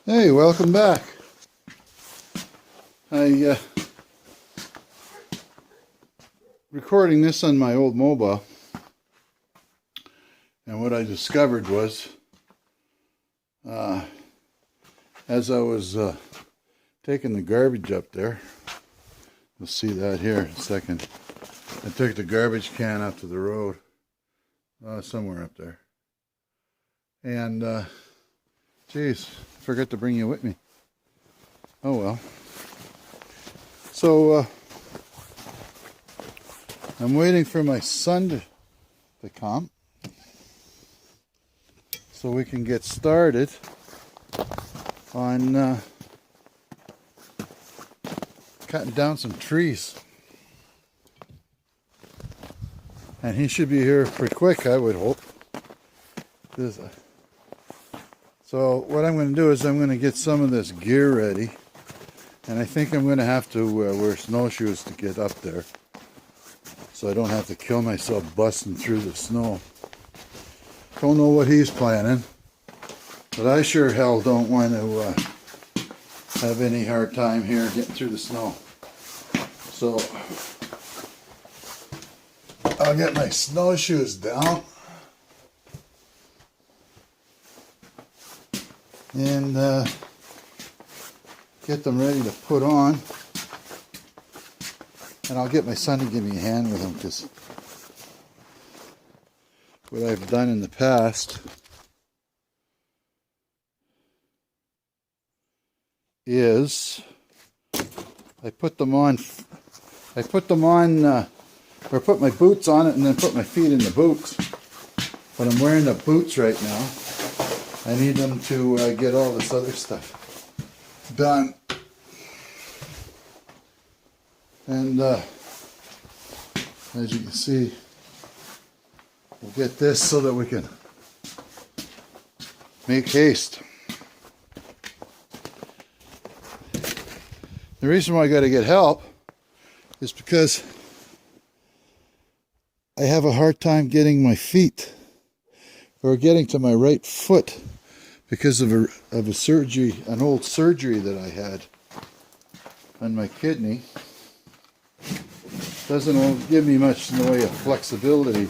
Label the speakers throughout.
Speaker 1: Hey, welcome back. I recording this on my old mobile, and what I discovered was as I was taking the garbage up there, you'll see that here in a second. I took the garbage can up to the road, somewhere up there, and geez, forgot to bring you with me. Oh well. So I'm waiting for my son to come so we can get started on cutting down some trees. And he should be here pretty quick, I would hope. So what I'm going to do is I'm going to get some of this gear ready. And I think I'm going to have to wear snowshoes to get up there, so I don't have to kill myself busting through the snow. Don't know what he's planning, but I sure hell don't want to have any hard time here getting through the snow. So I'll get my snowshoes down and get them ready to put on, and I'll get my son to give me a hand with them, because what I've done in the past is I put my boots on it and then put my feet in the boots. But I'm wearing the boots right now. I need them to get all this other stuff done. And as you can see, we'll get this so that we can make haste. The reason why I got to get help is because I have a hard time getting my feet, or getting to my right foot, because of a surgery, an old surgery that I had on my kidney. Doesn't give me much in the way of flexibility.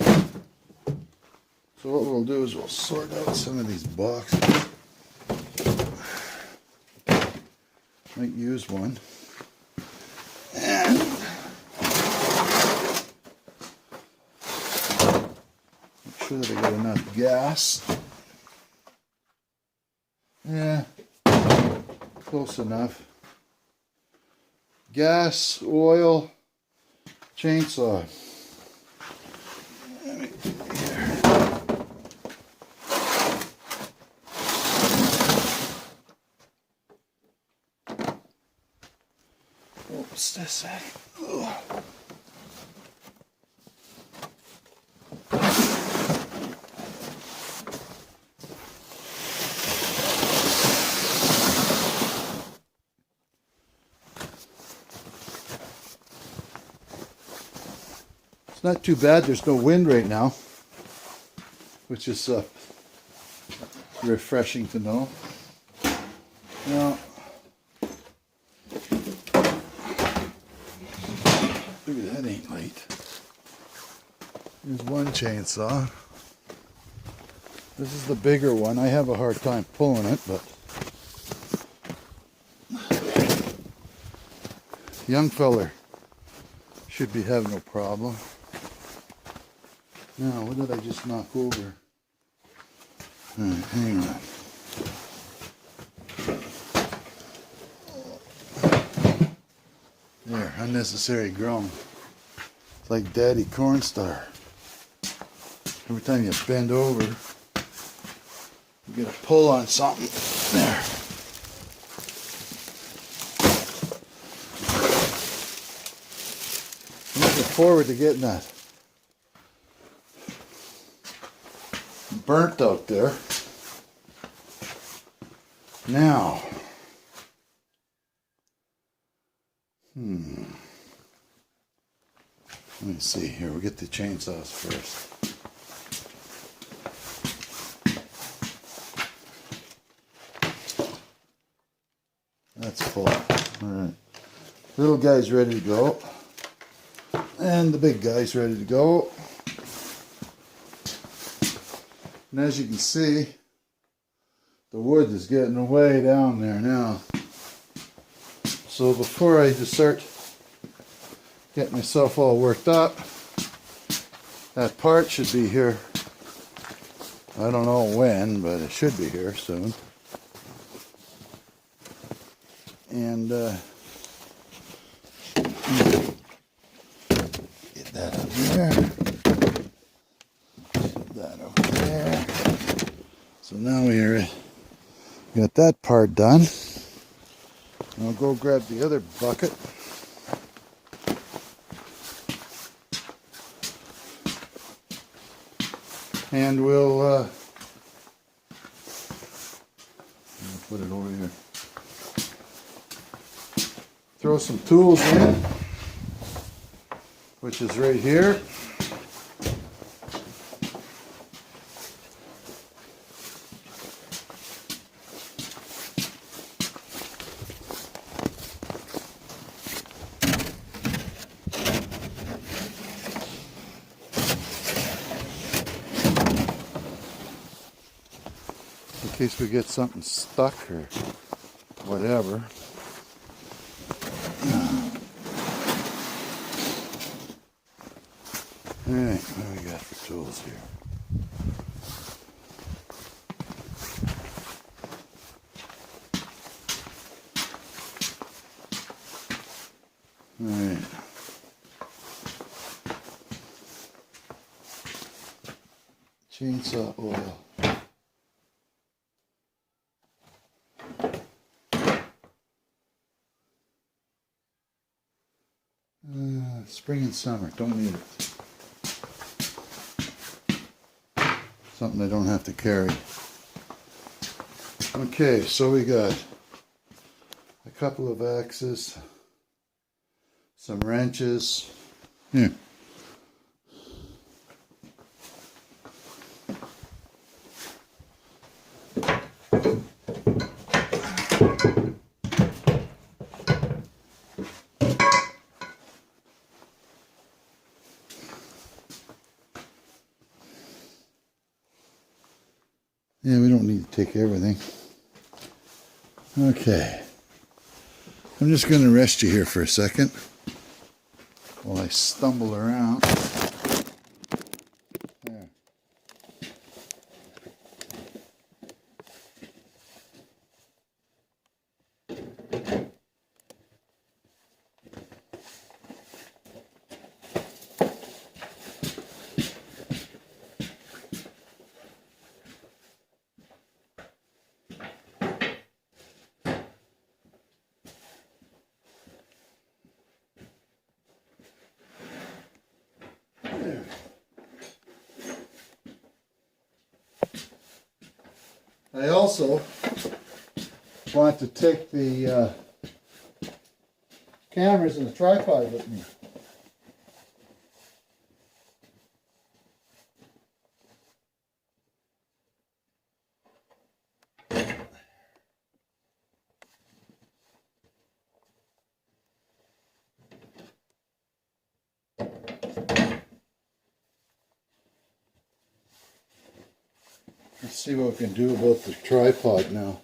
Speaker 1: So what we'll do is we'll sort out some of these boxes. Might use one. And make sure that I got enough gas. Yeah, close enough. Gas, oil, chainsaw. Let me do it here. What's this at? Ugh. It's not too bad. There's no wind right now, which is refreshing to know. Now, look at that, ain't light. Here's one chainsaw. This is the bigger one. I have a hard time pulling it, but young feller should be having no problem. Now, what did I just knock over? Hang on. There, unnecessary groan. It's like Daddy Cornstar. Every time you bend over, you get a pull on something. There. I'm looking forward to getting that burnt out there. Now, let me see here. We'll get the chainsaws first. full. Alright. Little guy's ready to go. And the big guy's ready to go. And as you can see, the wood is getting way down there now. So before I just start getting myself all worked up, that part should be here. I don't know when, but it should be here soon. And get that up there. Put that over there. So now we're got that part done. I'll go grab the other bucket. And we'll put it over here. Throw some tools in, which is right here. In case we get something stuck or whatever. Alright, what do we got for tools here? Alright. Chainsaw oil. Spring and summer, don't need it. Something I don't have to carry. Okay, so we got a couple of axes, some wrenches. Here. Yeah, we don't need to take everything. Okay. I'm just going to rest you here for a second while I stumble around. There. I also want to take the cameras and the tripod with me. Let's see what we can do about the tripod now.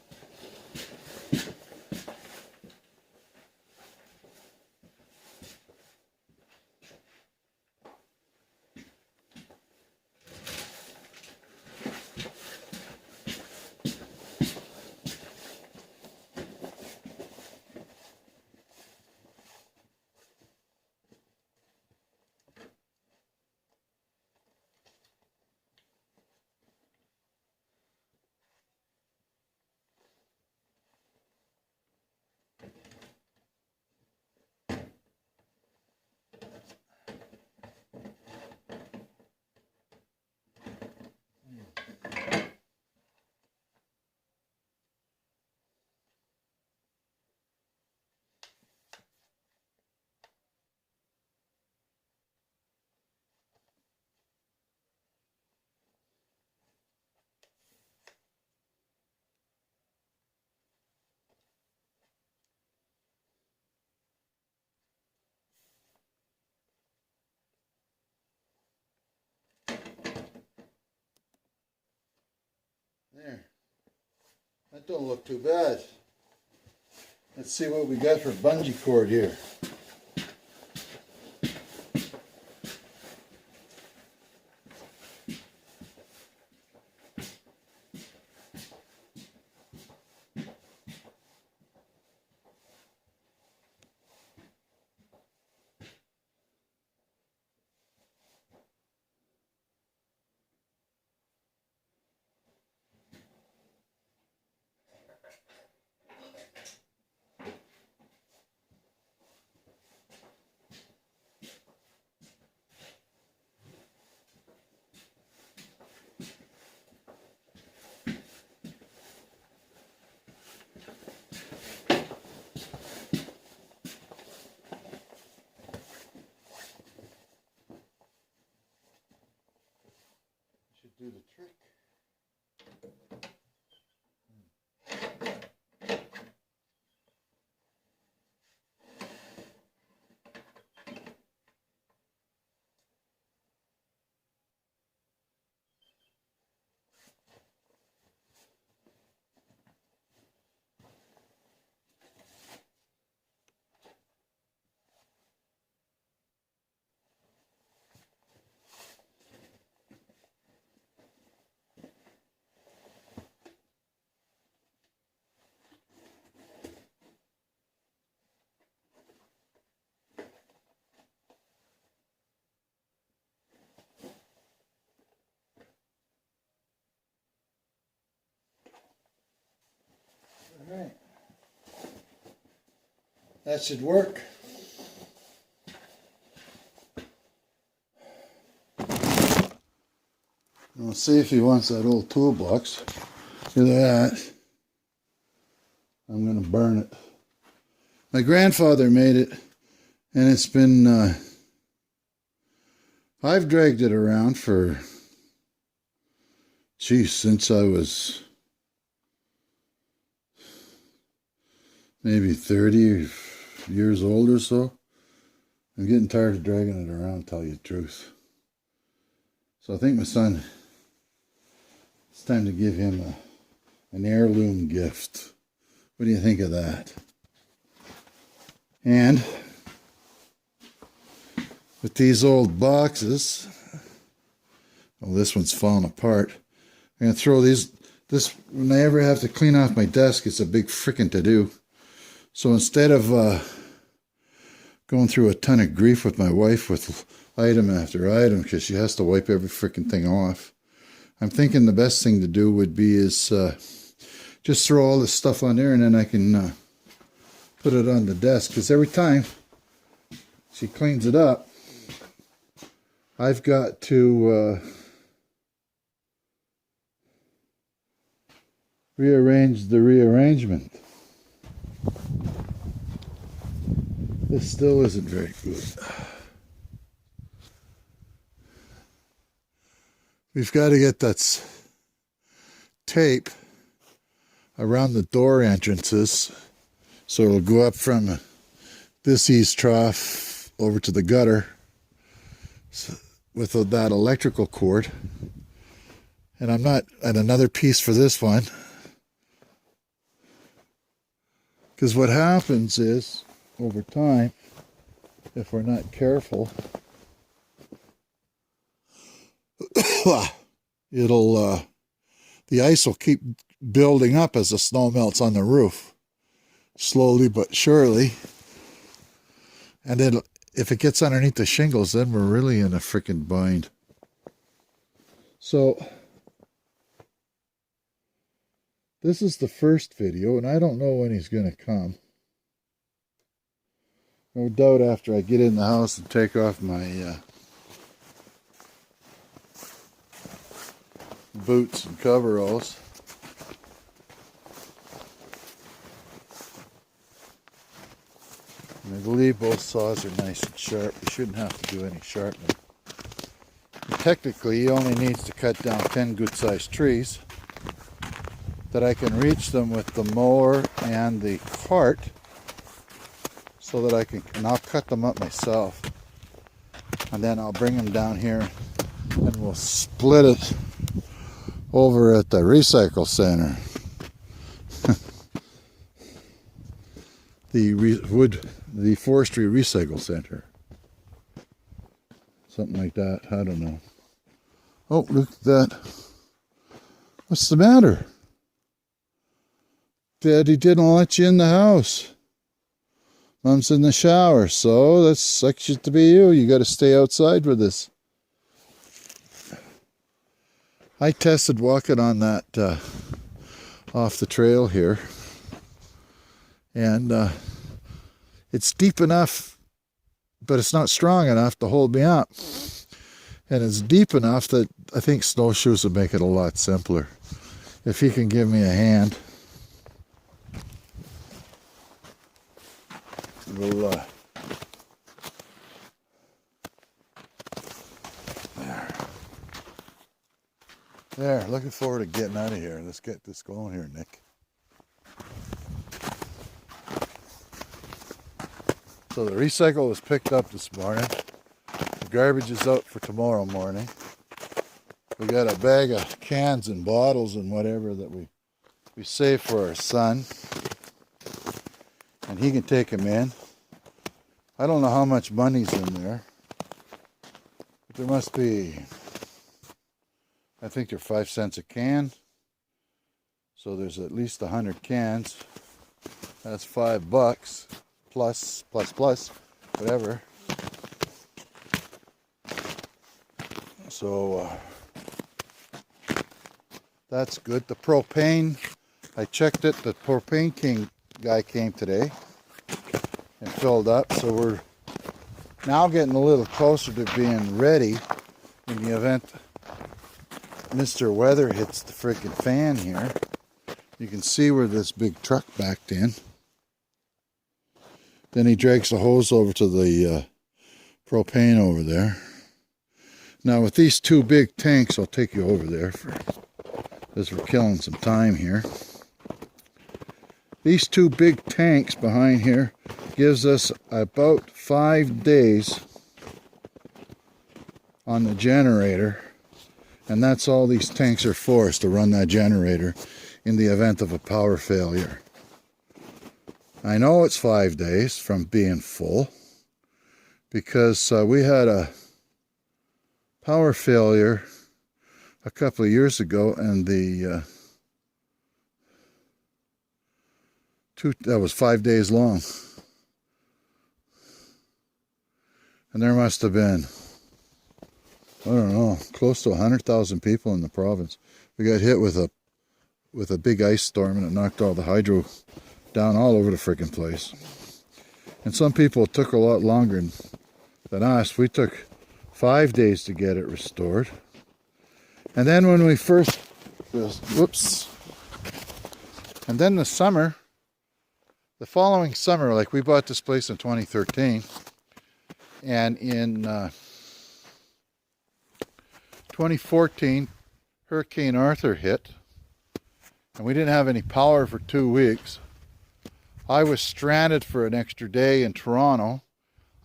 Speaker 1: That don't look too bad. Let's see what we got for bungee cord here. Do the trick. All right. That should work. We'll see if he wants that old toolbox. Look at that. I'm going to burn it. My grandfather made it, and it's been, I've dragged it around for, since I was maybe 30 years old or so. I'm getting tired of dragging it around, to tell you the truth. So I think my son, it's time to give him an heirloom gift. What do you think of that? And with these old boxes, well, this one's falling apart. I'm going to throw this, when I ever have to clean off my desk, it's a big frickin' to-do. So instead of going through a ton of grief with my wife with item after item, because she has to wipe every frickin' thing off, I'm thinking the best thing to do would be is just throw all this stuff on there, and then I can put it on the desk, because every time she cleans it up, I've got to rearrange the rearrangement. This still isn't very good. We've got to get that tape around the door entrances so it'll go up from this east trough over to the gutter with that electrical cord. And I'm not at another piece for this one, because what happens is, over time, if we're not careful, the ice will keep building up as the snow melts on the roof, slowly but surely. And then if it gets underneath the shingles, then we're really in a freaking bind. So this is the first video, and I don't know when he's going to come. No doubt after I get in the house and take off my boots and coveralls. And I believe both saws are nice and sharp. You shouldn't have to do any sharpening. And technically, he only needs to cut down 10 good-sized trees that I can reach them with the mower and the cart, so that I can, and I'll cut them up myself. And then I'll bring them down here and we'll split it over at the recycle center. the forestry recycle center. Something like that. I don't know. Oh, look at that. What's the matter? Daddy didn't let you in the house. Mom's in the shower, so that's sucks to be you. You got to stay outside with this. I tested walking on that off the trail here, and it's deep enough, but it's not strong enough to hold me up. And it's deep enough that I think snowshoes would make it a lot simpler. If he can give me a hand, we'll there. Looking forward to getting out of here. Let's get this going here, Nick. So the recycle was picked up this morning. The garbage is out for tomorrow morning. We got a bag of cans and bottles and whatever that we save for our son. And he can take them in. I don't know how much money's in there. But there must be, I think they're 5 cents a can. So there's at least 100 cans. That's $5 plus, whatever. So that's good. The propane, I checked it. The propane king guy came today and filled up. So we're now getting a little closer to being ready in the event Mr. Weather hits the freaking fan here. You can see where this big truck backed in. Then he drags the hose over to the propane over there. Now with these two big tanks, I'll take you over there as we're killing some time here. These two big tanks behind here gives us about 5 days on the generator. And that's all these tanks are for, is to run that generator in the event of a power failure. I know it's 5 days from being full because we had a power failure a couple of years ago, and that was 5 days long. And there must have been, I don't know, close to 100,000 people in the province. We got hit with a big ice storm, and it knocked all the hydro down all over the freaking place. And some people took a lot longer than us. We took 5 days to get it restored. And then when we first, and then the following summer, like we bought this place in 2013, and in 2014, Hurricane Arthur hit, and we didn't have any power for 2 weeks. I was stranded for an extra day in Toronto.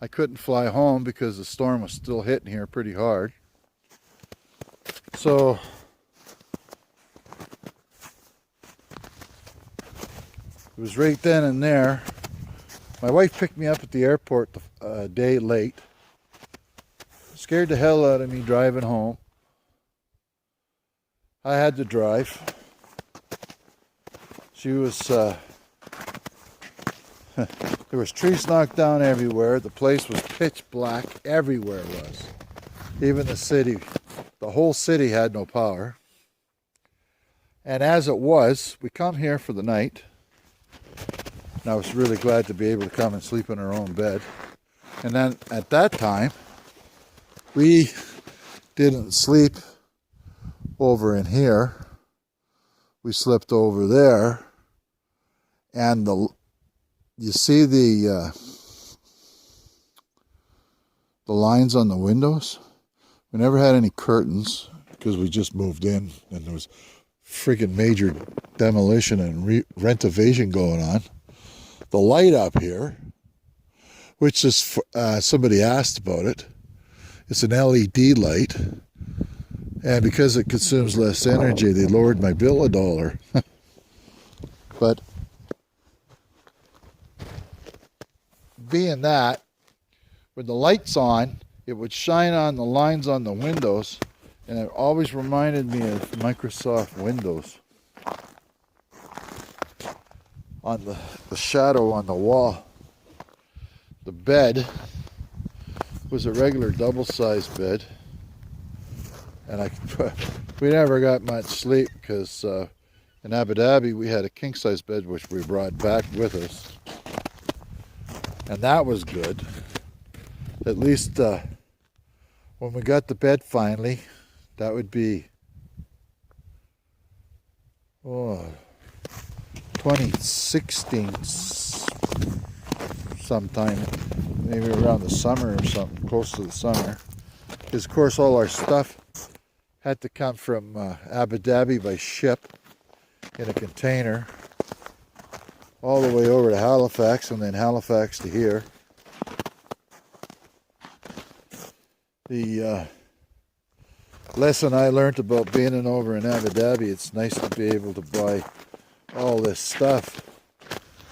Speaker 1: I couldn't fly home because the storm was still hitting here pretty hard. So it was right then and there. My wife picked me up at the airport a day late. Scared the hell out of me driving home. I had to drive. She was, there was trees knocked down everywhere. The place was pitch black. Everywhere was. Even the city, the whole city had no power. And as it was, we come here for the night. And I was really glad to be able to come and sleep in our own bed. And then at that time, we didn't sleep over in here. We slept over there. And you see the lines on the windows? We never had any curtains because we just moved in and there was freaking major demolition and renovation going on. The light up here, which is, somebody asked about it, it's an LED light. And because it consumes less energy, they lowered my bill $1. But being that, with the lights on, it would shine on the lines on the windows, and it always reminded me of Microsoft Windows. On the shadow on the wall. The bed was a regular double-sized bed, and we never got much sleep because in Abu Dhabi we had a king-size bed which we brought back with us, and that was good. At least when we got the bed finally, that would be 2016 sometime, maybe around the summer or something, close to the summer. Because of course all our stuff had to come from Abu Dhabi by ship in a container all the way over to Halifax, and then Halifax to here. The lesson I learned about being over in Abu Dhabi, it's nice to be able to buy all this stuff,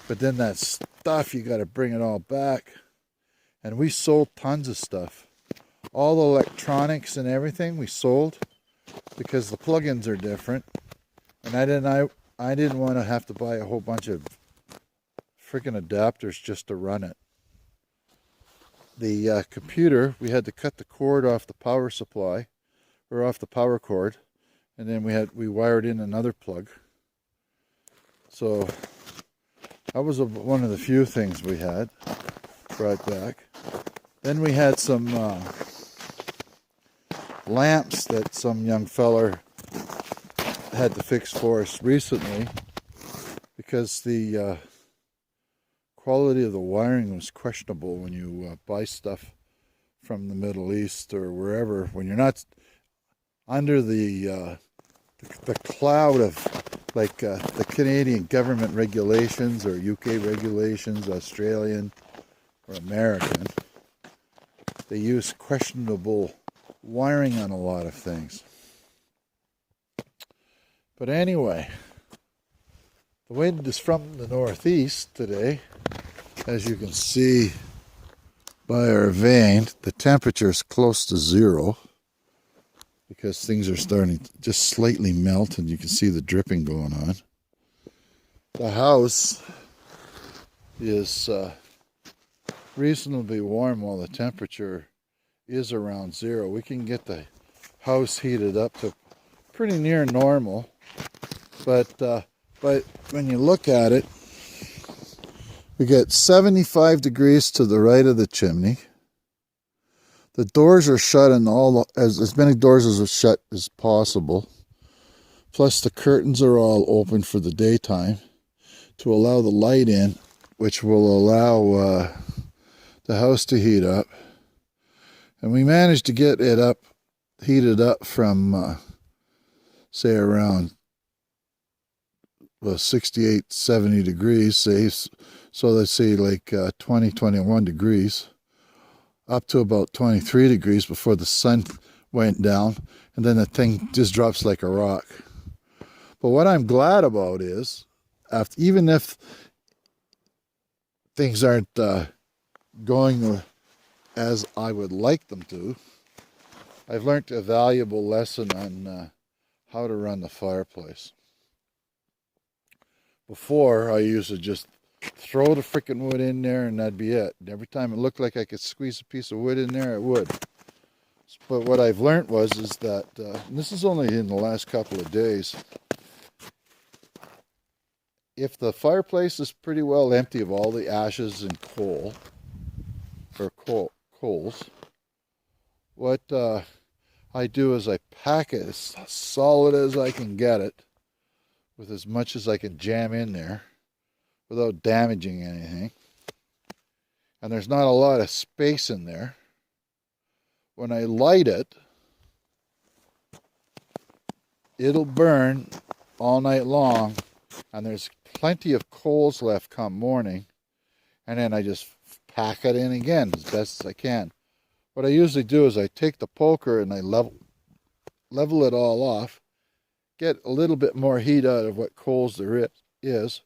Speaker 1: but then that stuff you got to bring it all back. And we sold tons of stuff, all the electronics and everything we sold, because the plugins are different, and I didn't want to have to buy a whole bunch of freaking adapters just to run it. The computer, we had to cut the cord off the power supply, or off the power cord, and then we wired in another plug. So that was one of the few things we had brought back. Then we had some lamps that some young feller had to fix for us recently, because the quality of the wiring was questionable when you buy stuff from the Middle East or wherever, when you're not under the cloud of like the Canadian government regulations or UK regulations, Australian or American. They use questionable wiring on a lot of things. But anyway, the wind is from the northeast today. As you can see by our vane, the temperature is close to zero, because things are starting to just slightly melt, and you can see the dripping going on. The house is reasonably warm while the temperature is around zero. We can get the house heated up to pretty near normal, but when you look at it, we get 75 degrees to the right of the chimney. The doors are shut, and as many doors as are shut as possible. Plus the curtains are all open for the daytime to allow the light in, which will allow the house to heat up. And we managed to get it heated up from, say, around 68, 70 degrees, say, so let's say like 20, 21 degrees, up to about 23 degrees before the sun went down, and then the thing just drops like a rock. But what I'm glad about is, even if things aren't going as I would like them to, I've learned a valuable lesson on how to run the fireplace. Before, I used to just throw the frickin' wood in there and that'd be it. And every time it looked like I could squeeze a piece of wood in there, it would. But what I've learned is that, and this is only in the last couple of days, if the fireplace is pretty well empty of all the ashes and coals, what I do is I pack it as solid as I can get it, with as much as I can jam in there without damaging anything. And there's not a lot of space in there. When I light it, it'll burn all night long, and there's plenty of coals left come morning, and then I just pack it in again as best as I can. What I usually do is I take the poker and I level it all off, get a little bit more heat out of what coals there is,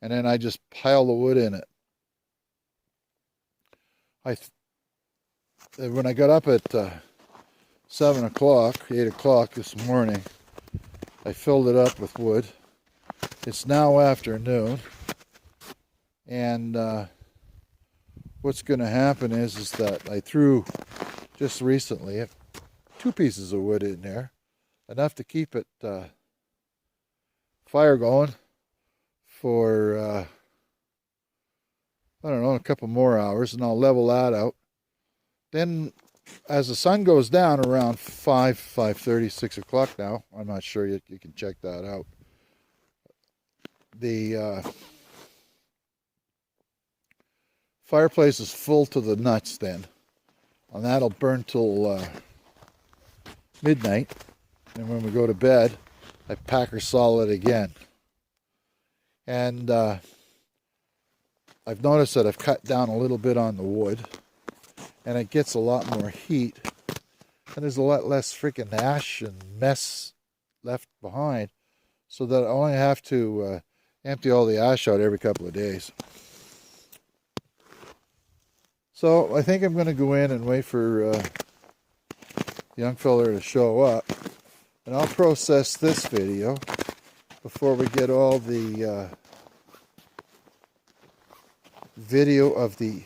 Speaker 1: and then I just pile the wood in it. when I got up at 7 o'clock, 8 o'clock this morning, I filled it up with wood. It's now afternoon, and what's going to happen is that I threw just recently 2 pieces of wood in there, enough to keep it fire going for I don't know, a couple more hours, and I'll level that out. Then as the sun goes down around 5:30, 6 o'clock now, I'm not sure yet, you can check that out. The fireplace is full to the nuts then, and that'll burn till midnight. And when we go to bed, I pack her solid again. And I've noticed that I've cut down a little bit on the wood, and it gets a lot more heat, and there's a lot less freaking ash and mess left behind, so that I only have to empty all the ash out every couple of days. So I think I'm going to go in and wait for the young fella to show up, and I'll process this video before we get all the video of the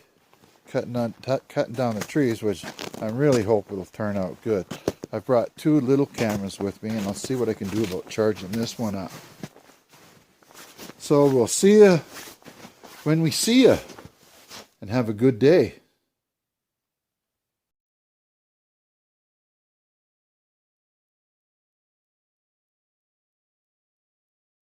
Speaker 1: cutting down the trees, which I really hope it'll turn out good. I've brought 2 little cameras with me, and I'll see what I can do about charging this one up. So we'll see you when we see you, and have a good day.